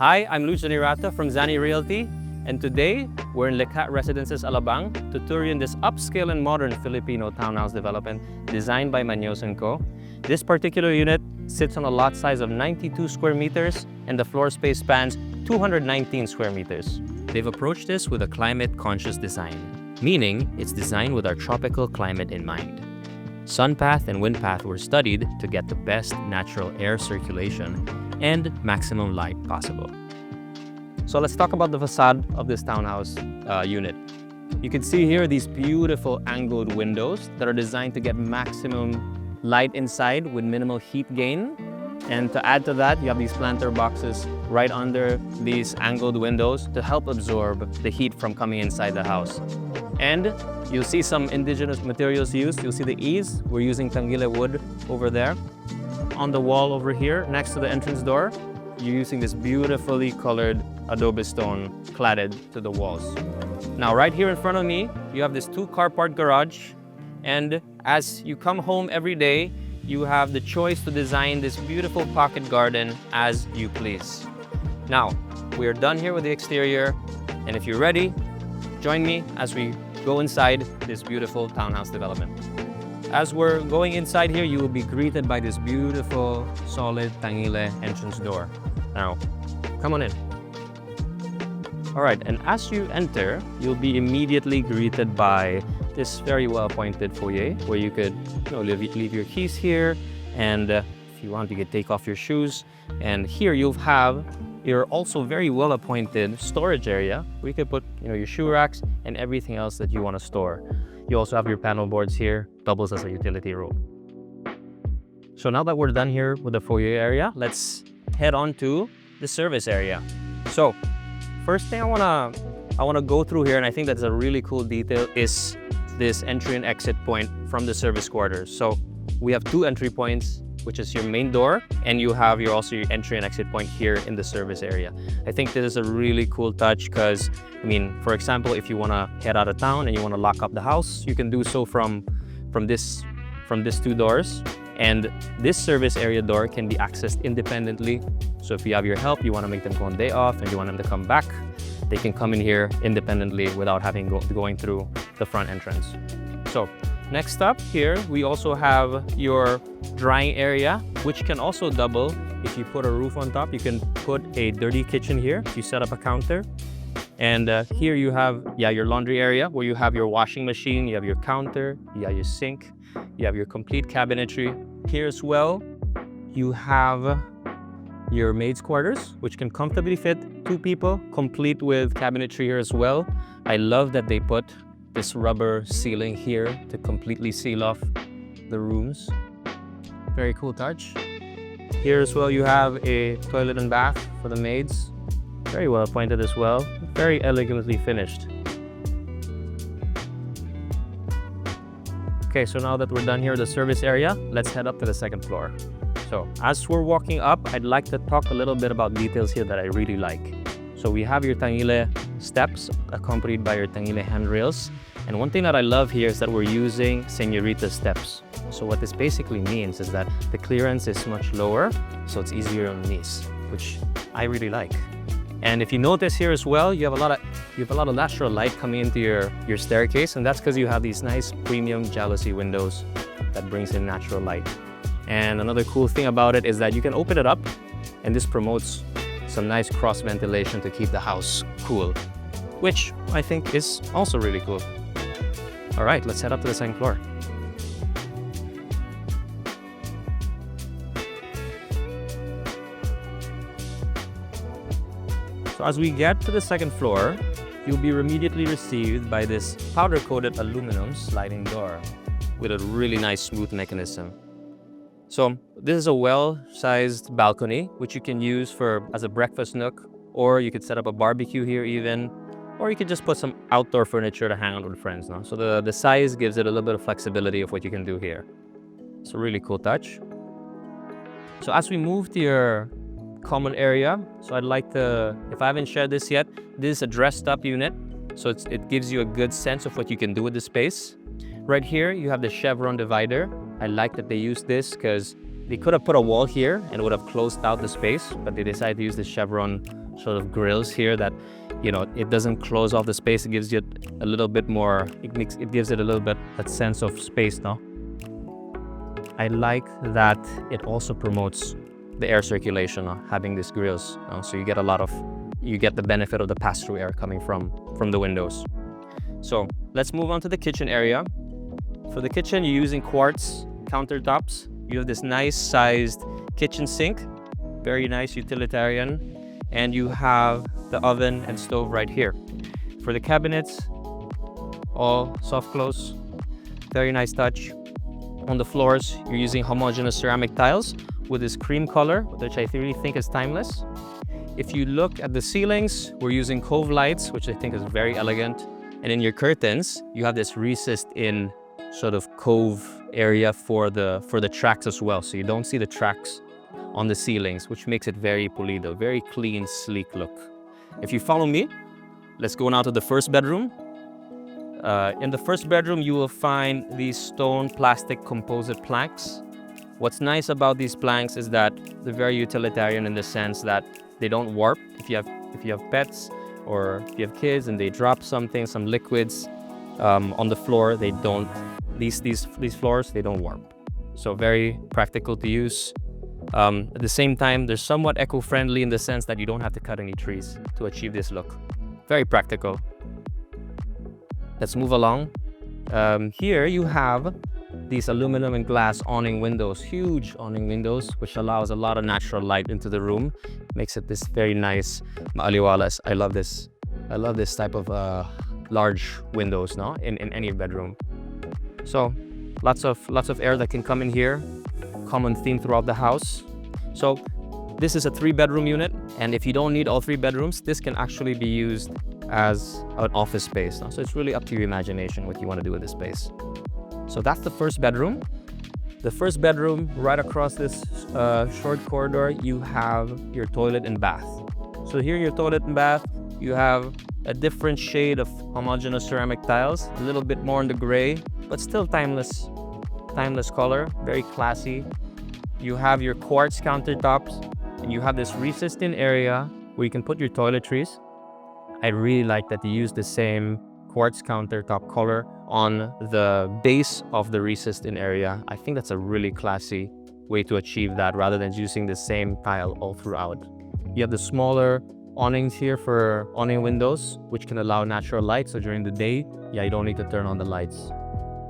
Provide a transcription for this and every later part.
Hi, I'm Luch Zanirato from Realty, and today we're in Likha Residences, Alabang to tour you in this upscale and modern Filipino townhouse development designed by Muñoz & Co. This particular unit sits on a lot size of 92 square meters and the floor space spans 219 square meters. They've approached this with a climate-conscious design, meaning it's designed with our tropical climate in mind. Sun path and wind path were studied to get the best natural air circulation and maximum light possible. So let's talk about the facade of this townhouse unit. You can see here these beautiful angled windows that are designed to get maximum light inside with minimal heat gain. And to add to that, you have these planter boxes right under these angled windows to help absorb the heat from coming inside the house. And you'll see some indigenous materials used. You'll see the eaves. We're using tangile wood over there. On the wall over here, next to the entrance door, you're using this beautifully colored adobe stone cladded to the walls. Now, right here in front of me, you have this 2 carport garage. And as you come home every day, you have the choice to design this beautiful pocket garden as you please. Now, we're done here with the exterior. And if you're ready, join me as we go inside this beautiful townhouse development. As we're going inside here, you will be greeted by this beautiful, solid tangile entrance door. Now, come on in. All right, and as you enter, you'll be immediately greeted by this very well-appointed foyer where you could leave your keys here, and if you want, you could take off your shoes. And here you'll have your also very well-appointed storage area where you could put your shoe racks and everything else that you want to store. You also have your panel boards here, doubles as a utility room. So now that we're done here with the foyer area, let's head on to the service area. So first thing I wanna go through here, and I think that's a really cool detail, is this entry and exit point from the service quarters. So we have 2 entry points, which is your main door, and you have your entry and exit point here in the service area. I think this is a really cool touch because, for example, if you want to head out of town and you want to lock up the house, you can do so from these 2 doors. And this service area door can be accessed independently. So if you have your help, you want to make them go on day off, and you want them to come back, they can come in here independently without having going through the front entrance. So next up here, we also have your drying area, which can also double. If you put a roof on top, you can put a dirty kitchen here. You set up a counter. And here you have your laundry area where you have your washing machine, you have your counter, you have your sink, you have your complete cabinetry. Here as well, you have your maid's quarters, which can comfortably fit 2 people, complete with cabinetry here as well. I love that they put this rubber ceiling here to completely seal off the rooms. Very cool touch. Here as well, you have a toilet and bath for the maids. Very well appointed as well. Very elegantly finished. Okay, so now that we're done here with the service area, let's head up to the 2nd floor. So as we're walking up, I'd like to talk a little bit about details here that I really like. So we have your tangile steps accompanied by your tangile handrails. And one thing that I love here is that we're using señorita steps. So what this basically means is that the clearance is much lower, so it's easier on knees, which I really like. And if you notice here as well, you have a lot of natural light coming into your staircase, and that's because you have these nice premium jalousie windows that brings in natural light. And another cool thing about it is that you can open it up, and this promotes some nice cross ventilation to keep the house cool, which I think is also really cool. All right, let's head up to the 2nd floor. So as we get to the 2nd floor, you'll be immediately received by this powder-coated aluminum sliding door with a really nice smooth mechanism. So this is a well-sized balcony, which you can use as a breakfast nook, or you could set up a barbecue here even, or you could just put some outdoor furniture to hang out with friends. No? So the size gives it a little bit of flexibility of what you can do here. It's a really cool touch. So as we move to your common area, so I'd like to, if I haven't shared this yet, this is a dressed up unit. So it gives you a good sense of what you can do with the space. Right here, you have the chevron divider. I like that they use this because they could have put a wall here and would have closed out the space, but they decided to use the chevron sort of grills here that, you know, it doesn't close off the space. It gives you a little bit more, it gives it a little bit that sense of space, no? I like that it also promotes the air circulation, having these grills. So you get the benefit of the pass-through air coming from the windows. So let's move on to the kitchen area. For the kitchen, you're using quartz countertops. You have this nice sized kitchen sink, very nice utilitarian, and you have the oven and stove right here. For the cabinets, all soft close, very nice touch. On the floors, you're using homogeneous ceramic tiles with this cream color, which I really think is timeless. If you look at the ceilings, we're using cove lights, which I think is very elegant. And in your curtains, you have this recessed in sort of cove area for the tracks as well. So you don't see the tracks on the ceilings, which makes it very pulido, very clean, sleek look. If you follow me, let's go now to the first bedroom. In the first bedroom, you will find these stone plastic composite planks. What's nice about these planks is that they're very utilitarian in the sense that they don't warp. If you have pets or if you have kids and they drop something, some liquids on the floor, they don't. These floors, they don't warp. So very practical to use. At the same time, they're somewhat eco-friendly in the sense that you don't have to cut any trees to achieve this look. Very practical. Let's move along. Here you have these aluminum and glass awning windows, huge awning windows, which allows a lot of natural light into the room. Makes it this very nice maaliwalas. I love this. I love this type of large windows, no, in any bedroom. So lots of air that can come in here. Common theme throughout the house. So this is a 3-bedroom unit, and if you don't need all 3 bedrooms, this can actually be used as an office space. So it's really up to your imagination what you want to do with this space. So that's the first bedroom. The first bedroom, right across this short corridor, you have your toilet and bath. So here, your toilet and bath, you have a different shade of homogeneous ceramic tiles, a little bit more in the gray, but still timeless color, very classy. You have your quartz countertops, and you have this recessed in area where you can put your toiletries. I really like that you use the same quartz countertop color on the base of the recessed in area. I think that's a really classy way to achieve that rather than using the same tile all throughout. You have the smaller awnings here for awning windows, which can allow natural light. So during the day, you don't need to turn on the lights.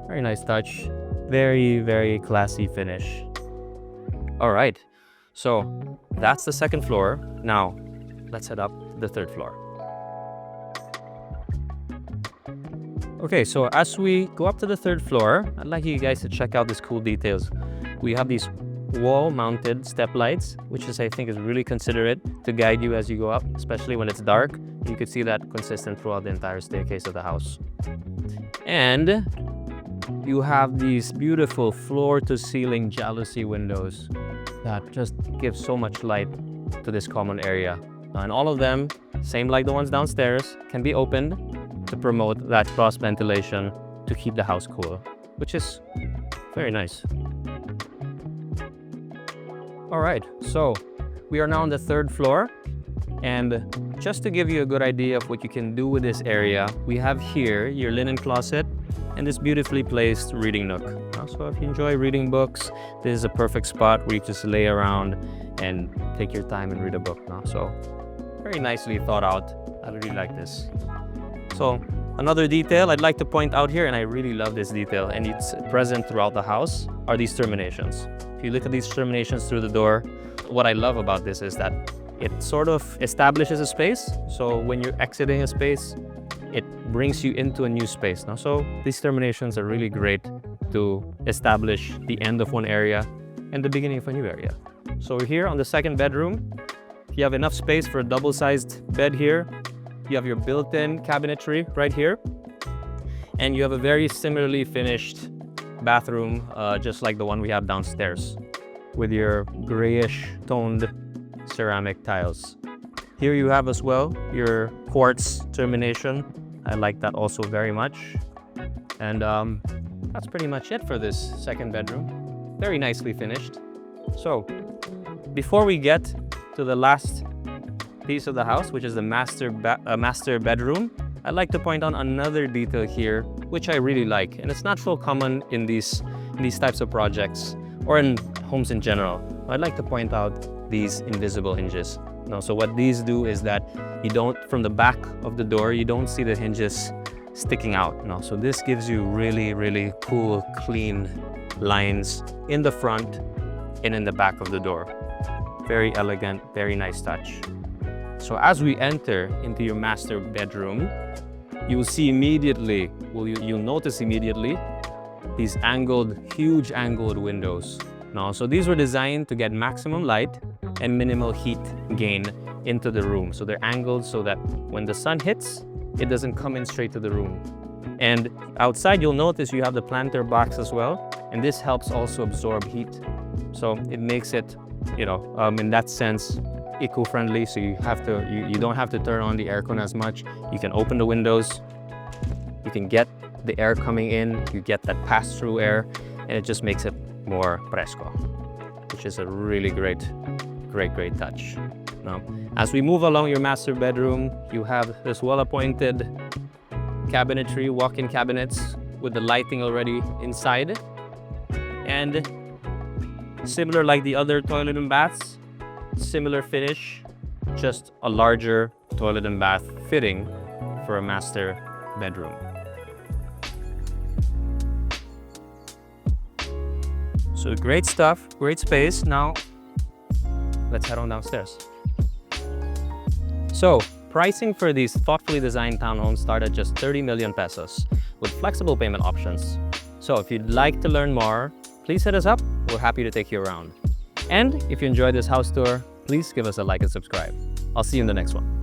Very nice touch. Very, very classy finish. All right, so that's the second floor. Now, let's head up to the third floor. Okay, so as we go up to the third floor, I'd like you guys to check out these cool details. We have these wall-mounted step lights, which I think is really considerate to guide you as you go up, especially when it's dark. You can see that consistent throughout the entire staircase of the house. And you have these beautiful floor-to-ceiling jalousie windows that just give so much light to this common area. And all of them, same like the ones downstairs, can be opened to promote that cross ventilation to keep the house cool, which is very nice. All right, so we are now on the third floor, and just to give you a good idea of what you can do with this area, we have here your linen closet and this beautifully placed reading nook. So if you enjoy reading books, this is a perfect spot where you just lay around and take your time and read a book. So very nicely thought out. I really like this. So another detail I'd like to point out here, and I really love this detail, and it's present throughout the house, are these terminations. If you look at these terminations through the door, what I love about this is that it sort of establishes a space. So when you're exiting a space, it brings you into a new space. So these terminations are really great to establish the end of one area and the beginning of a new area. So we're here on the second bedroom. You have enough space for a double-sized bed here. You have your built-in cabinetry right here. And you have a very similarly finished bathroom, just like the one we have downstairs, with your grayish toned ceramic tiles. Here you have as well your quartz termination. I like that also very much. And that's pretty much it for this second bedroom. Very nicely finished. So before we get to the last piece of the house, which is the master bedroom, I'd like to point out another detail here, which I really like, and it's not so common in these types of projects or in homes in general. I'd like to point out these invisible hinges. Now, so what these do is that from the back of the door, you don't see the hinges sticking out. No, so this gives you really, really cool, clean lines in the front and in the back of the door. Very elegant, very nice touch. So as we enter into your master bedroom, you'll notice immediately these huge angled windows. Now, so these were designed to get maximum light and minimal heat gain into the room. So they're angled so that when the sun hits, it doesn't come in straight to the room. And outside, you'll notice you have the planter box as well, and this helps also absorb heat. So it makes it, in that sense, eco-friendly. So you don't have to turn on the aircon as much. You can open the windows, you can get the air coming in, you get that pass-through air, and it just makes it more fresco, which is a really great touch. Now, as we move along your master bedroom, you have this well-appointed cabinetry, walk-in cabinets with the lighting already inside. And similar like the other toilet and baths, similar finish, just a larger toilet and bath fitting for a master bedroom. So great stuff, great space. Now, let's head on downstairs. So, pricing for these thoughtfully designed townhomes start at just 30 million pesos with flexible payment options. So if you'd like to learn more, please hit us up. We're happy to take you around. And if you enjoyed this house tour, please give us a like and subscribe. I'll see you in the next one.